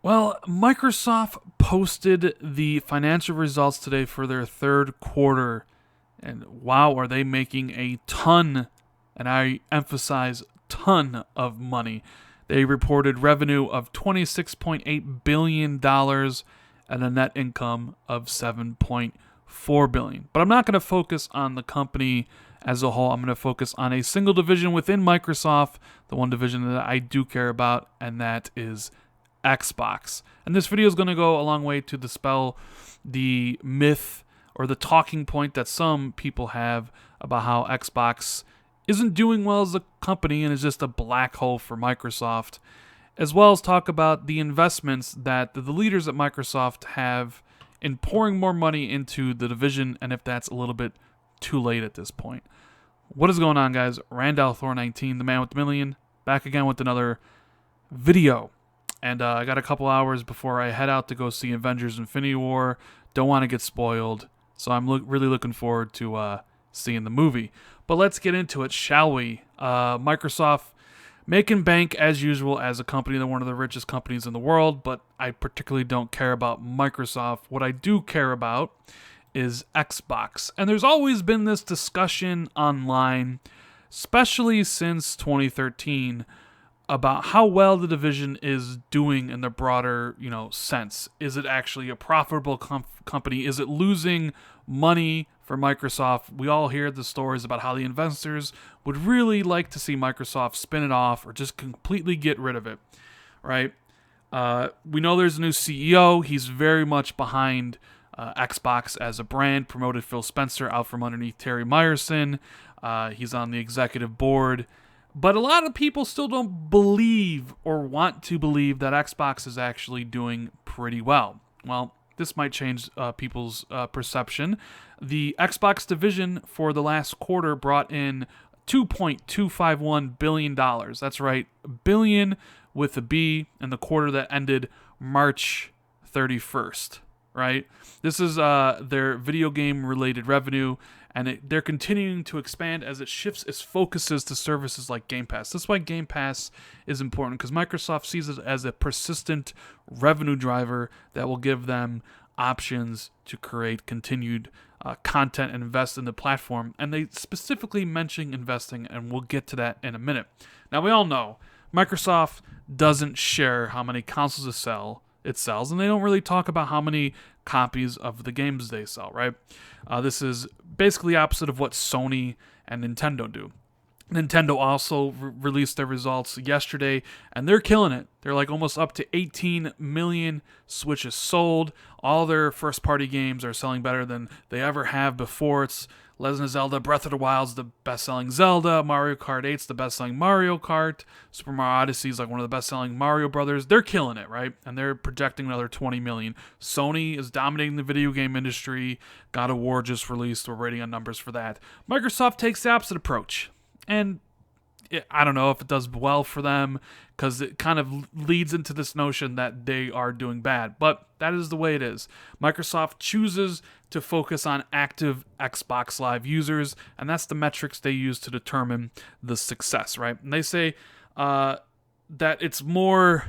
Well, Microsoft posted the financial results today for their third quarter, and wow, are they making a ton, and I emphasize ton of money. They reported revenue of $26.8 billion dollars and a net income of $7.4 billion. But I'm not going to focus on the company as a whole. I'm going to focus on a single division within Microsoft, the one division that I do care about, and that is Xbox. And this video is going to go a long way to dispel the myth or the talking point that some people have about how Xbox isn't doing well as a company and is just a black hole for Microsoft, as well as talk about the investments that the leaders at Microsoft have in pouring more money into the division, and if that's a little bit too late at this point. What is going on, guys? Randall Thor 19, the man with the million, back again with another video. And I got a couple hours before I head out to go see Avengers Infinity War. Don't want to get spoiled, so I'm really looking forward to seeing the movie. But let's get into it, shall we? Microsoft making bank as usual as a company. They're one of the richest companies in the world, but I particularly don't care about Microsoft. What I do care about is Xbox. And there's always been this discussion online, especially since 2013, about how well the division is doing in the broader, sense. Is it actually a profitable company? Is it losing money for Microsoft? We all hear the stories about how the investors would really like to see Microsoft spin it off or just completely get rid of it, right? We know there's a new CEO. He's very much behind Xbox as a brand, promoted Phil Spencer out from underneath Terry Myerson. He's on the executive board. But a lot of people still don't believe or want to believe that Xbox is actually doing pretty well. Well, this might change people's perception. The Xbox division for the last quarter brought in $2.251 billion. That's right, billion with a B, in the quarter that ended March 31st, right? This is their video game related revenue, and they're continuing to expand as it shifts its focuses to services like Game Pass. That's why Game Pass is important, because Microsoft sees it as a persistent revenue driver that will give them options to create continued content and invest in the platform. And they specifically mention investing, and we'll get to that in a minute. Now, we all know Microsoft doesn't share how many consoles it sells, and they don't really talk about how many copies of the games they sell, right? This is basically opposite of what Sony and Nintendo do. Nintendo also released their results yesterday, and they're killing it. They're like almost up to 18 million Switches sold. All their first-party games are selling better than they ever have before. It's Legend of Zelda Breath of the Wild's the best-selling Zelda. Mario Kart 8's the best-selling Mario Kart. Super Mario Odyssey is like one of the best-selling Mario Brothers. They're killing it, right? And they're projecting another 20 million. Sony is dominating the video game industry. God of War just released. We're waiting on numbers for that. Microsoft takes the opposite approach. And I don't know if it does well for them, because it kind of leads into this notion that they are doing bad. But that is the way it is. Microsoft chooses to focus on active Xbox Live users, and that's the metrics they use to determine the success, right? And they say that it's more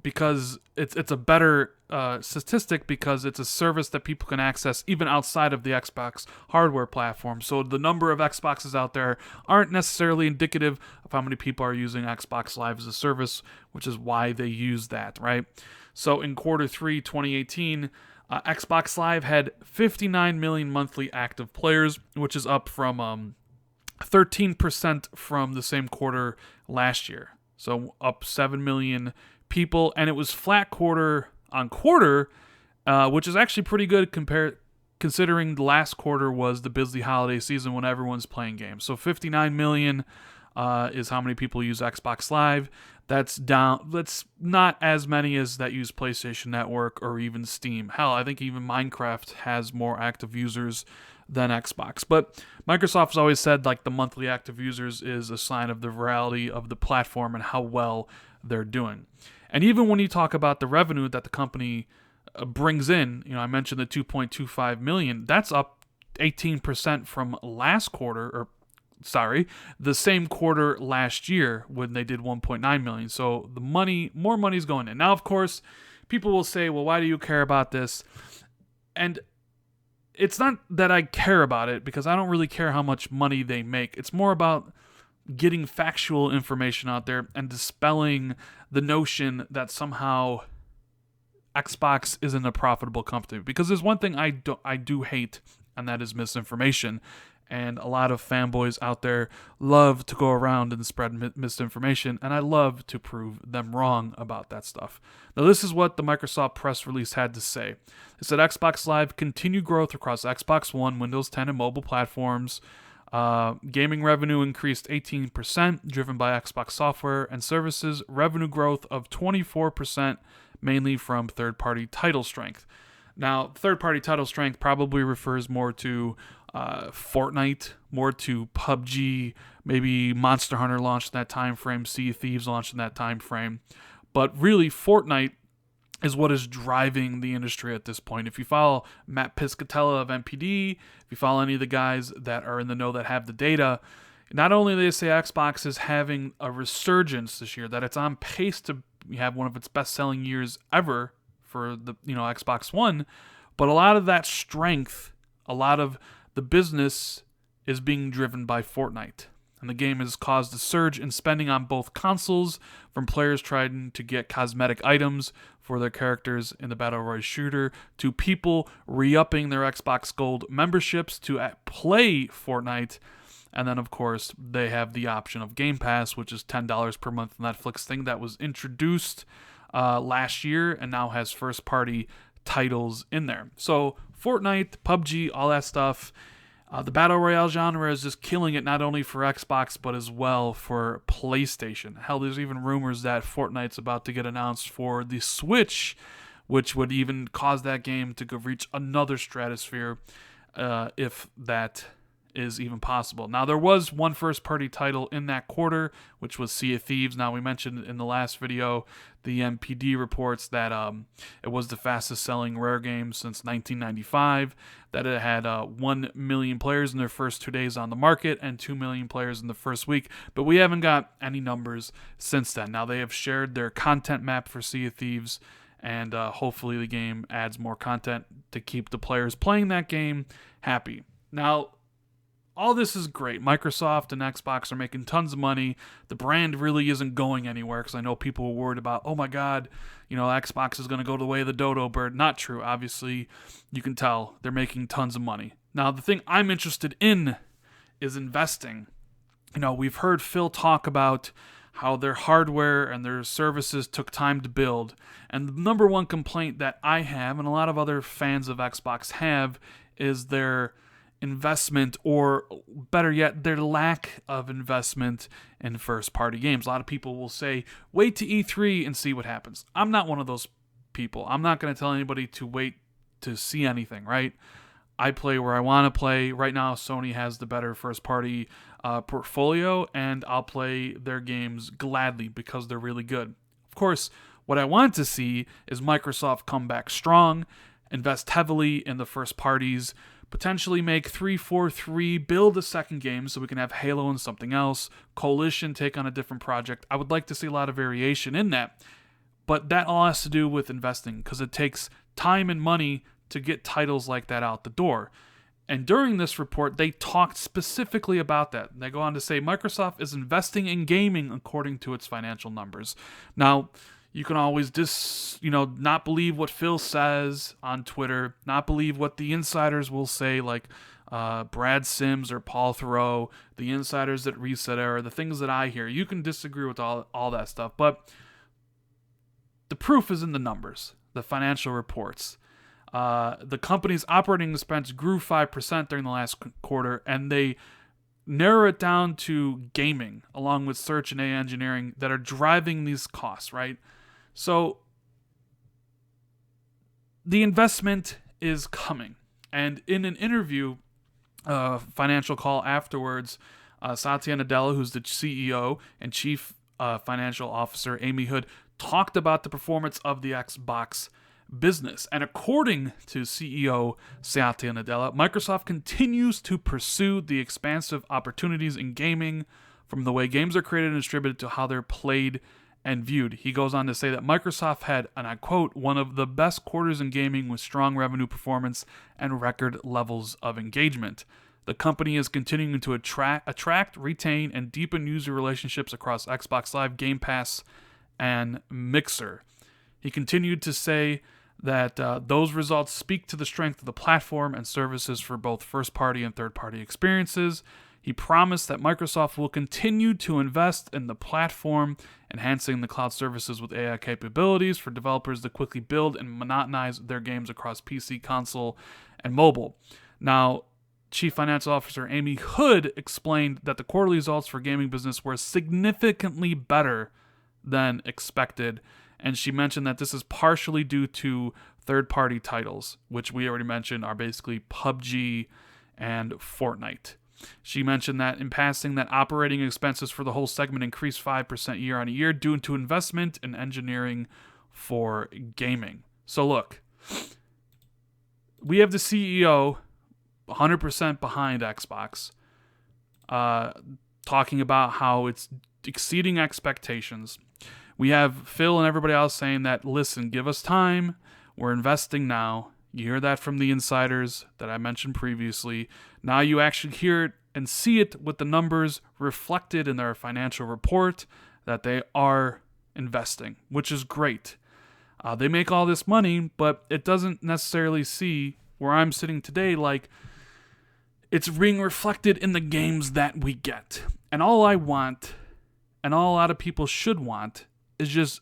because it's a better statistic because it's a service that people can access even outside of the Xbox hardware platform. So the number of Xboxes out there aren't necessarily indicative of how many people are using Xbox Live as a service, which is why they use that, right? So in quarter 3, 2018, Xbox Live had 59 million monthly active players, which is up from 13% from the same quarter last year. So up 7 million people, and it was flat quarter on quarter, which is actually pretty good considering the last quarter was the busy holiday season when everyone's playing games. So 59 million is how many people use Xbox Live. That's down. That's not as many as that use PlayStation Network or even Steam. Hell, I think even Minecraft has more active users than Xbox. But Microsoft's always said like the monthly active users is a sign of the virality of the platform and how well they're doing. And even when you talk about the revenue that the company brings in, I mentioned the 2.25 million, that's up 18% from last quarter, or the same quarter last year when they did 1.9 million. So more money's going in. Now, of course, people will say, well, why do you care about this? And it's not that I care about it, because I don't really care how much money they make. It's more about getting factual information out there and dispelling the notion that somehow Xbox isn't a profitable company. Because there's one thing I do hate, and that is misinformation. And a lot of fanboys out there love to go around and spread misinformation, and I love to prove them wrong about that stuff. Now, this is what the Microsoft press release had to say. It said Xbox Live continued growth across Xbox One, Windows 10, and mobile platforms. Gaming revenue increased 18%, driven by Xbox software and services. Revenue growth of 24%, mainly from third-party title strength. Now, third-party title strength probably refers more to Fortnite, more to PUBG, maybe Monster Hunter launched in that time frame, Sea of Thieves launched in that time frame. But really, Fortnite is what is driving the industry at this point. If you follow Matt Piscatella of NPD, if you follow any of the guys that are in the know that have the data, not only do they say Xbox is having a resurgence this year, that it's on pace to have one of its best-selling years ever for the Xbox One, but a lot of that strength, a lot of the business is being driven by Fortnite. And the game has caused a surge in spending on both consoles, from players trying to get cosmetic items for their characters in the Battle Royale shooter, to people re-upping their Xbox Gold memberships to play Fortnite. And then, of course, they have the option of Game Pass, which is $10 per month Netflix thing that was introduced last year and now has first-party titles in there. So Fortnite, PUBG, all that stuff. The Battle Royale genre is just killing it, not only for Xbox, but as well for PlayStation. Hell, there's even rumors that Fortnite's about to get announced for the Switch, which would even cause that game to go reach another stratosphere, if that is even possible. Now, there was one first-party title in that quarter, which was Sea of Thieves. Now, we mentioned in the last video, the MPD reports that it was the fastest-selling Rare game since 1995, that it had 1 million players in their first 2 days on the market and 2 million players in the first week, but we haven't got any numbers since then. Now, they have shared their content map for Sea of Thieves, and hopefully the game adds more content to keep the players playing that game happy. Now, all this is great. Microsoft and Xbox are making tons of money. The brand really isn't going anywhere, because I know people were worried about, oh my God, Xbox is going to go the way of the dodo bird. Not true. Obviously, you can tell they're making tons of money. Now, the thing I'm interested in is investing. We've heard Phil talk about how their hardware and their services took time to build. And the number one complaint that I have, and a lot of other fans of Xbox have, is their investment, or better yet, their lack of investment in first-party games. A lot of people will say, wait to E3 and see what happens. I'm not one of those people. I'm not going to tell anybody to wait to see anything, right? I play where I want to play. Right now, Sony has the better first-party portfolio, and I'll play their games gladly because they're really good. Of course, what I want to see is Microsoft come back strong, invest heavily in the first parties, potentially make 343, build a second game so we can have Halo and something else, Coalition take on a different project. I would like to see a lot of variation in that, but that all has to do with investing, because it takes time and money to get titles like that out the door. And during this report, they talked specifically about that. They go on to say Microsoft is investing in gaming according to its financial numbers. Now, you can always not believe what Phil says on Twitter, not believe what the insiders will say, like Brad Sims or Paul Theroux, the insiders at Reset Era, the things that I hear. You can disagree with all that stuff, but the proof is in the numbers, the financial reports. The company's operating expense grew 5% during the last quarter, and they narrow it down to gaming, along with search and AI engineering, that are driving these costs, right? So the investment is coming. And in an interview, financial call afterwards, Satya Nadella, who's the CEO and chief financial officer, Amy Hood, talked about the performance of the Xbox business. And according to CEO Satya Nadella, Microsoft continues to pursue the expansive opportunities in gaming, from the way games are created and distributed to how they're played and viewed. He goes on to say that Microsoft had, and I quote, one of the best quarters in gaming with strong revenue performance and record levels of engagement. The company is continuing to attract, retain, and deepen user relationships across Xbox Live, Game Pass, and Mixer. He continued to say that those results speak to the strength of the platform and services for both first-party and third-party experiences. He promised that Microsoft will continue to invest in the platform, enhancing the cloud services with AI capabilities for developers to quickly build and monetize their games across PC, console, and mobile. Now, Chief Financial Officer Amy Hood explained that the quarterly results for gaming business were significantly better than expected, and she mentioned that this is partially due to third-party titles, which we already mentioned are basically PUBG and Fortnite. She mentioned that in passing that operating expenses for the whole segment increased 5% year on year due to investment in engineering for gaming. So look, we have the CEO 100% behind Xbox, talking about how it's exceeding expectations. We have Phil and everybody else saying that, listen, give us time. We're investing now. You hear that from the insiders that I mentioned previously. Now you actually hear it and see it with the numbers reflected in their financial report that they are investing, which is great. They make all this money, but it doesn't necessarily see where I'm sitting today like it's being reflected in the games that we get. And all I want, and all a lot of people should want, is just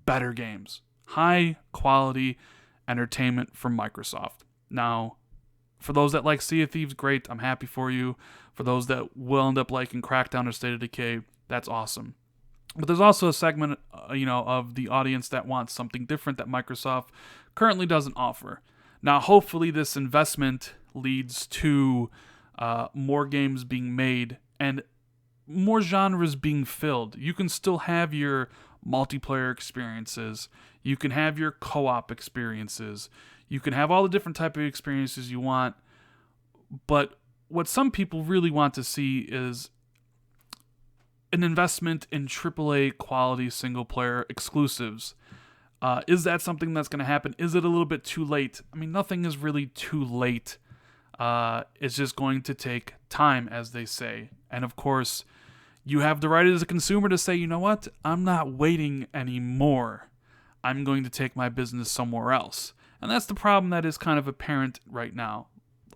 better games. High quality entertainment from Microsoft. Now, for those that like Sea of Thieves, great. I'm happy for you. For those that will end up liking Crackdown or State of Decay, that's awesome. But there's also a segment, of the audience that wants something different that Microsoft currently doesn't offer. Now, hopefully this investment leads to more games being made and more genres being filled. You can still have your multiplayer experiences. You can have your co-op experiences. You can have all the different type of experiences you want. But what some people really want to see is an investment in AAA quality single-player exclusives. Is that something that's going to happen? Is it a little bit too late? I mean, nothing is really too late. It's just going to take time, as they say. And of course, you have the right as a consumer to say, you know what? I'm not waiting anymore. I'm going to take my business somewhere else. And that's the problem that is kind of apparent right now.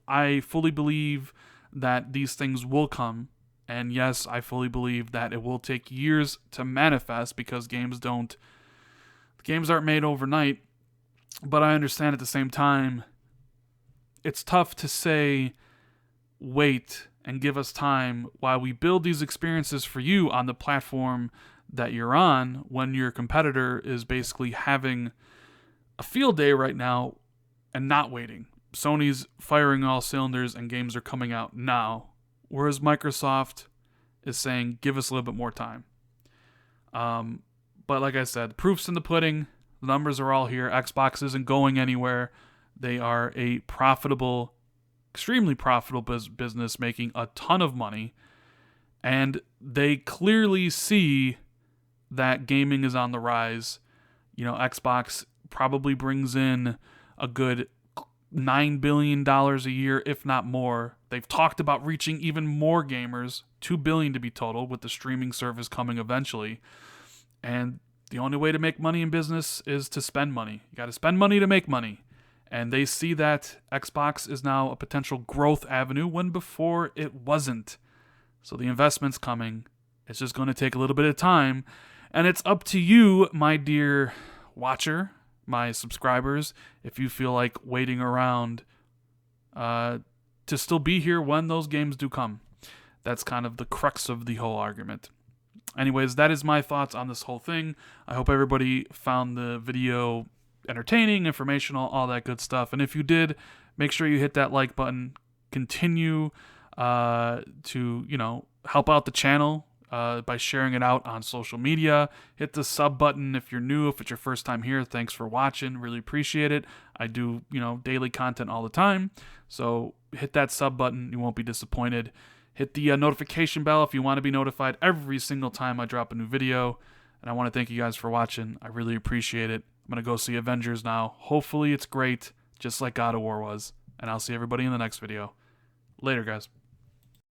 I fully believe that these things will come. And yes, I fully believe that it will take years to manifest because games aren't made overnight. But I understand at the same time, it's tough to say, wait and give us time while we build these experiences for you on the platform that you're on when your competitor is basically having a field day right now and not waiting. Sony's firing all cylinders and games are coming out now, whereas Microsoft is saying, give us a little bit more time. But like I said, proof's in the pudding. The numbers are all here. Xbox isn't going anywhere. They are a profitable, extremely profitable business making a ton of money. And they clearly see that gaming is on the rise. Xbox probably brings in a good $9 billion a year, if not more. They've talked about reaching even more gamers, $2 billion to be total, with the streaming service coming eventually. And the only way to make money in business is to spend money. You got to spend money to make money. And they see that Xbox is now a potential growth avenue when before it wasn't. So the investment's coming. It's just going to take a little bit of time. And it's up to you, my dear watcher, my subscribers, if you feel like waiting around to still be here when those games do come. That's kind of the crux of the whole argument. Anyways, that is my thoughts on this whole thing. I hope everybody found the video entertaining, informational, all that good stuff. And if you did, make sure you hit that like button. Continue to, help out the channel. by sharing it out on social media. Hit the sub button if you're new. If it's your first time here, thanks for watching. Really appreciate it. I do, daily content all the time. So hit that sub button. You won't be disappointed. Hit the notification bell if you want to be notified every single time I drop a new video. And I want to thank you guys for watching. I really appreciate it. I'm going to go see Avengers now. Hopefully it's great, just like God of War was. And I'll see everybody in the next video. Later, guys.